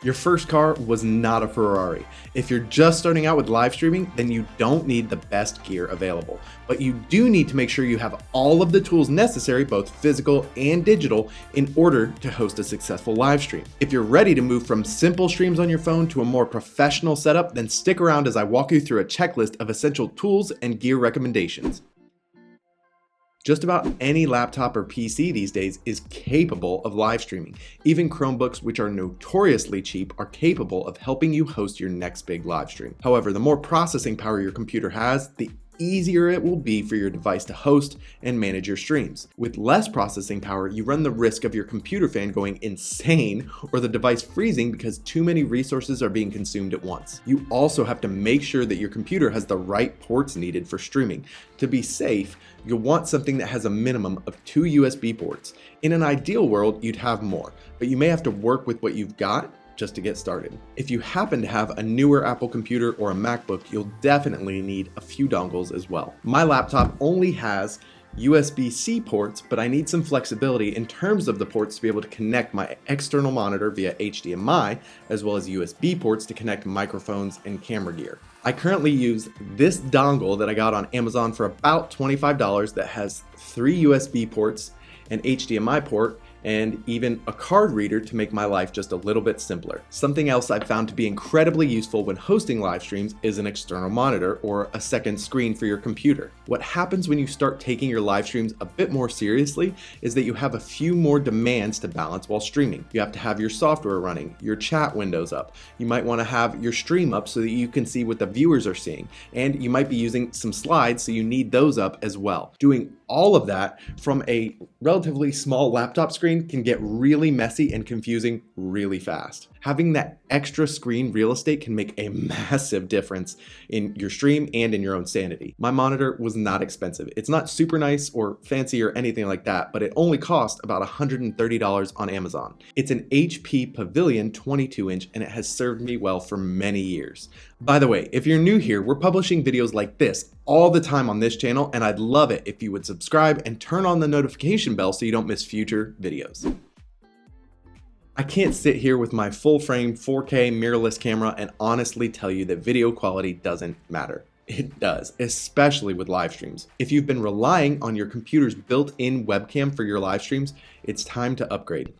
Your first car was not a Ferrari. If you're just starting out with live streaming, then you don't need the best gear available. But you do need to make sure you have all of the tools necessary, both physical and digital, in order to host a successful live stream. If you're ready to move from simple streams on your phone to a more professional setup, then stick around as I walk you through a checklist of essential tools and gear recommendations. Just about any laptop or PC these days is capable of live streaming. Even Chromebooks, which are notoriously cheap, are capable of helping you host your next big live stream. However, the more processing power your computer has, the easier it will be for your device to host and manage your streams. With less processing power, you run the risk of your computer fan going insane or the device freezing because too many resources are being consumed at once. You also have to make sure that your computer has the right ports needed for streaming. To be safe, you'll want something that has a minimum of 2 USB ports. In an ideal world, you'd have more, but you may have to work with what you've got just to get started. If you happen to have a newer Apple computer or a MacBook, you'll definitely need a few dongles as well. My laptop only has USB-C ports, but I need some flexibility in terms of the ports to be able to connect my external monitor via HDMI, as well as USB ports to connect microphones and camera gear. I currently use this dongle that I got on Amazon for about $25 that has 3 USB ports, an HDMI port, and even a card reader to make my life just a little bit simpler. Something else I've found to be incredibly useful when hosting live streams is an external monitor or a second screen for your computer. What happens when you start taking your live streams a bit more seriously is that you have a few more demands to balance while streaming. You have to have your software running, your chat windows up. You might want to have your stream up so that you can see what the viewers are seeing. And you might be using some slides, so you need those up as well. Doing all of that from a relatively small laptop screen can get really messy and confusing really fast. Having that extra screen real estate can make a massive difference in your stream and in your own sanity. My monitor was not expensive. It's not super nice or fancy or anything like that, but it only cost about $130 on Amazon. It's an HP Pavilion 22-inch and it has served me well for many years. By the way, if you're new here, we're publishing videos like this all the time on this channel, and I'd love it if you would subscribe and turn on the notification bell so you don't miss future videos. I can't sit here with my full-frame 4K mirrorless camera and honestly tell you that video quality doesn't matter. It does, especially with live streams. If you've been relying on your computer's built-in webcam for your live streams, it's time to upgrade.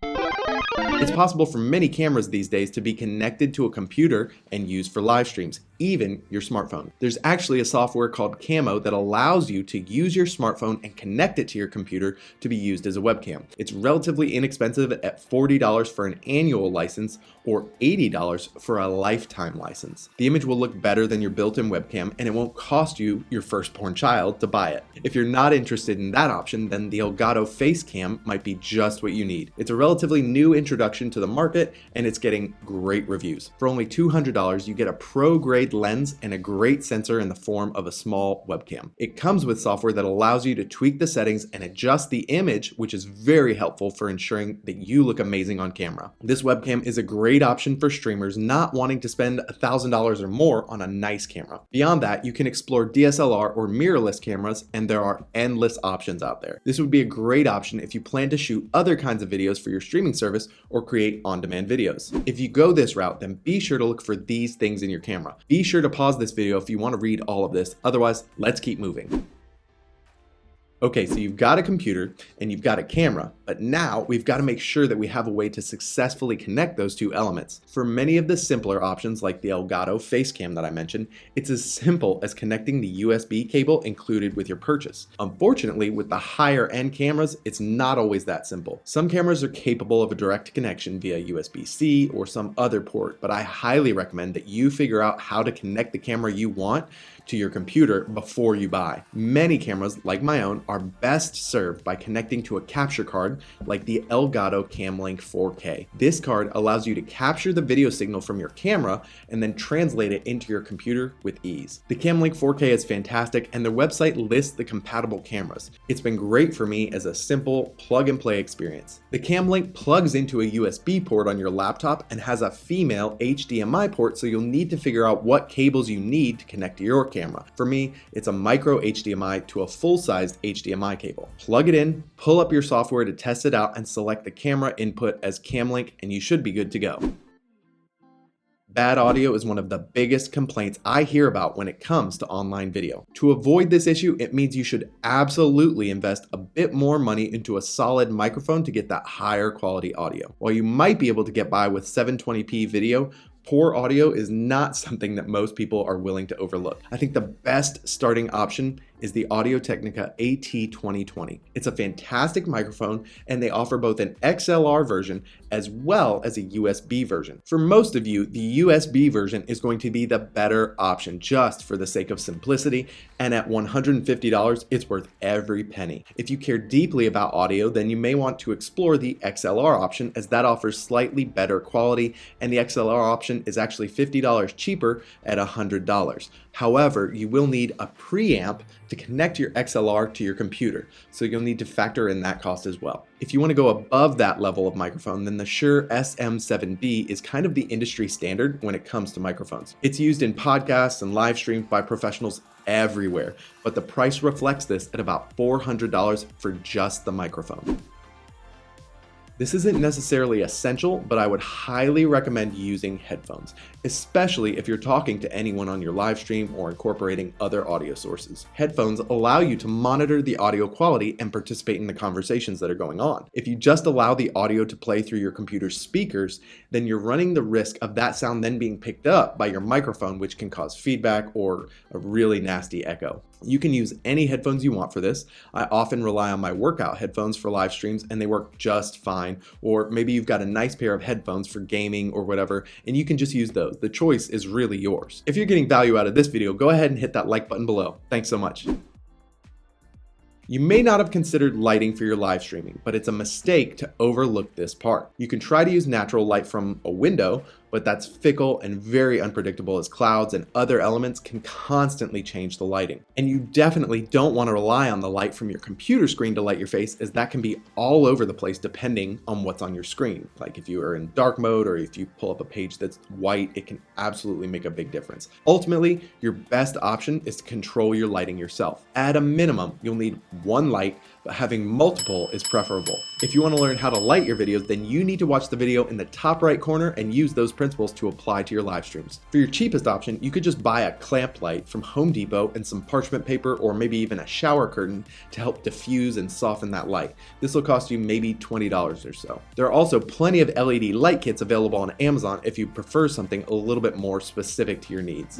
It's possible for many cameras these days to be connected to a computer and used for live streams, even your smartphone. There's actually a software called Camo that allows you to use your smartphone and connect it to your computer to be used as a webcam. It's relatively inexpensive at $40 for an annual license or $80 for a lifetime license. The image will look better than your built-in webcam and it won't cost you your firstborn child to buy it. If you're not interested in that option, then the Elgato Facecam might be just what you need. It's a relatively new introduction to the market and it's getting great reviews. For only $200, you get a pro-grade lens and a great sensor in the form of a small webcam. It comes with software that allows you to tweak the settings and adjust the image, which is very helpful for ensuring that you look amazing on camera. This webcam is a great option for streamers not wanting to spend $1,000 or more on a nice camera. Beyond that, you can explore DSLR or mirrorless cameras, and there are endless options out there. This would be a great option if you plan to shoot other kinds of videos for your streaming service or create on-demand videos. If you go this route, then be sure to look for these things in your camera. Be sure to pause this video if you want to read all of this. Otherwise, let's keep moving. Okay, so you've got a computer and you've got a camera, but now we've got to make sure that we have a way to successfully connect those two elements. For many of the simpler options like the Elgato Facecam that I mentioned, it's as simple as connecting the USB cable included with your purchase. Unfortunately, with the higher end cameras, it's not always that simple. Some cameras are capable of a direct connection via USB-C or some other port, but I highly recommend that you figure out how to connect the camera you want to your computer before you buy. Many cameras, like my own, are best served by connecting to a capture card like the Elgato Camlink 4K. This card allows you to capture the video signal from your camera and then translate it into your computer with ease. The Camlink 4K is fantastic and their website lists the compatible cameras. It's been great for me as a simple plug and play experience. The Camlink plugs into a USB port on your laptop and has a female HDMI port, so you'll need to figure out what cables you need to connect to your camera. For me, it's a micro HDMI to a full-sized HDMI cable. Plug it in, pull up your software to test it out, and select the camera input as Camlink, and you should be good to go. Bad audio is one of the biggest complaints I hear about when it comes to online video. To avoid this issue, it means you should absolutely invest a bit more money into a solid microphone to get that higher quality audio. While you might be able to get by with 720p video, poor audio is not something that most people are willing to overlook. I think the best starting option is the Audio-Technica AT2020. It's a fantastic microphone, and they offer both an XLR version as well as a USB version. For most of you, the USB version is going to be the better option just for the sake of simplicity, and at $150, it's worth every penny. If you care deeply about audio, then you may want to explore the XLR option, as that offers slightly better quality, and the XLR option is actually $50 cheaper at $100. However, you will need a preamp to connect your XLR to your computer, so you'll need to factor in that cost as well. If you want to go above that level of microphone, then the Shure SM7B is kind of the industry standard when it comes to microphones. It's used in podcasts and live streams by professionals everywhere, but the price reflects this at about $400 for just the microphone. This isn't necessarily essential, but I would highly recommend using headphones, especially if you're talking to anyone on your live stream or incorporating other audio sources. Headphones allow you to monitor the audio quality and participate in the conversations that are going on. If you just allow the audio to play through your computer's speakers, then you're running the risk of that sound then being picked up by your microphone, which can cause feedback or a really nasty echo. You can use any headphones you want for this. I often rely on my workout headphones for live streams, and they work just fine. Or maybe you've got a nice pair of headphones for gaming or whatever, and you can just use those. The choice is really yours. If you're getting value out of this video, go ahead and hit that like button below. Thanks so much. You may not have considered lighting for your live streaming, but it's a mistake to overlook this part. You can try to use natural light from a window, but that's fickle and very unpredictable, as clouds and other elements can constantly change the lighting. And you definitely don't want to rely on the light from your computer screen to light your face, as that can be all over the place depending on what's on your screen. Like if you are in dark mode or if you pull up a page that's white, it can absolutely make a big difference. Ultimately, your best option is to control your lighting yourself. At a minimum, you'll need one light, but having multiple is preferable. If you want to learn how to light your videos, then you need to watch the video in the top right corner and use those principles to apply to your live streams. For your cheapest option, you could just buy a clamp light from Home Depot and some parchment paper, or maybe even a shower curtain to help diffuse and soften that light. This will cost you maybe $20 or so. There are also plenty of LED light kits available on Amazon if you prefer something a little bit more specific to your needs.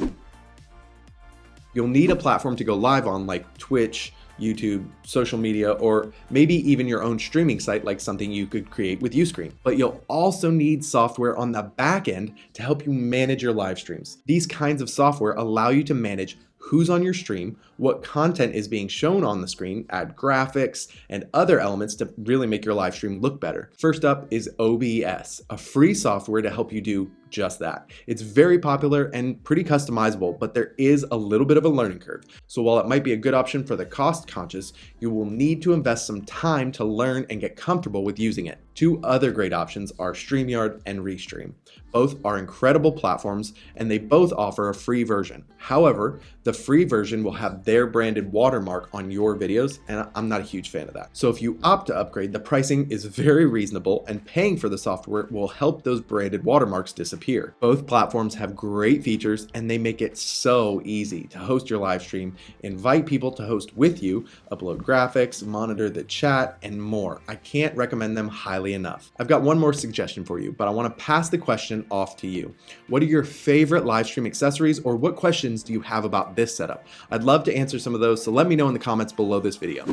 You'll need a platform to go live on, like Twitch, YouTube, social media, or maybe even your own streaming site, like something you could create with Uscreen. But you'll also need software on the back end to help you manage your live streams. These kinds of software allow you to manage who's on your stream, what content is being shown on the screen, add graphics, and other elements to really make your live stream look better. First up is OBS, a free software to help you do just that. It's very popular and pretty customizable, but there is a little bit of a learning curve. So while it might be a good option for the cost conscious, you will need to invest some time to learn and get comfortable with using it. Two other great options are StreamYard and Restream. Both are incredible platforms, and they both offer a free version. However, the free version will have their branded watermark on your videos, and I'm not a huge fan of that. So if you opt to upgrade, the pricing is very reasonable, and paying for the software will help those branded watermarks disappear. Both platforms have great features, and they make it so easy to host your live stream, invite people to host with you, upload graphics, monitor the chat, and more. I can't recommend them highly enough. I've got one more suggestion for you, but I want to pass the question off to you. What are your favorite live stream accessories, or what questions do you have about this setup? I'd love to answer some of those, so let me know in the comments below this video.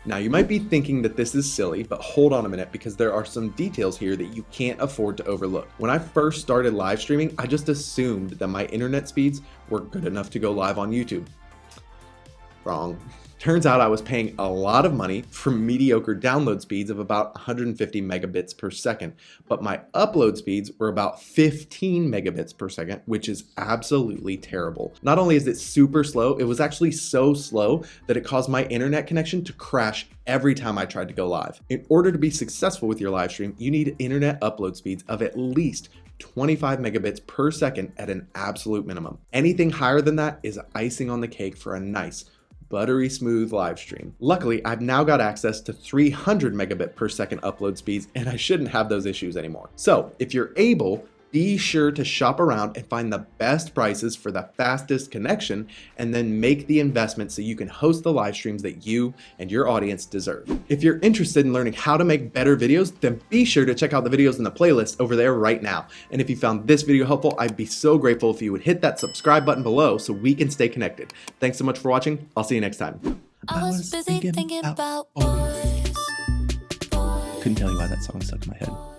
Now, you might be thinking that this is silly, but hold on a minute, because there are some details here that you can't afford to overlook. When I first started live streaming, I just assumed that my internet speeds were good enough to go live on YouTube. Wrong. Turns out I was paying a lot of money for mediocre download speeds of about 150 megabits per second, but my upload speeds were about 15 megabits per second, which is absolutely terrible. Not only is it super slow, it was actually so slow that it caused my internet connection to crash every time I tried to go live. In order to be successful with your live stream, you need internet upload speeds of at least 25 megabits per second at an absolute minimum. Anything higher than that is icing on the cake for a nice, buttery smooth live stream. Luckily, I've now got access to 300 megabit per second upload speeds, and I shouldn't have those issues anymore. So if you're able, Be sure to shop around and find the best prices for the fastest connection, and then make the investment so you can host the live streams that you and your audience deserve. If you're interested in learning how to make better videos, then be sure to check out the videos in the playlist over there right now. And if you found this video helpful, I'd be so grateful if you would hit that subscribe button below so we can stay connected. Thanks so much for watching. I'll see you next time. I was busy thinking about boys. Couldn't tell you why that song stuck in my head.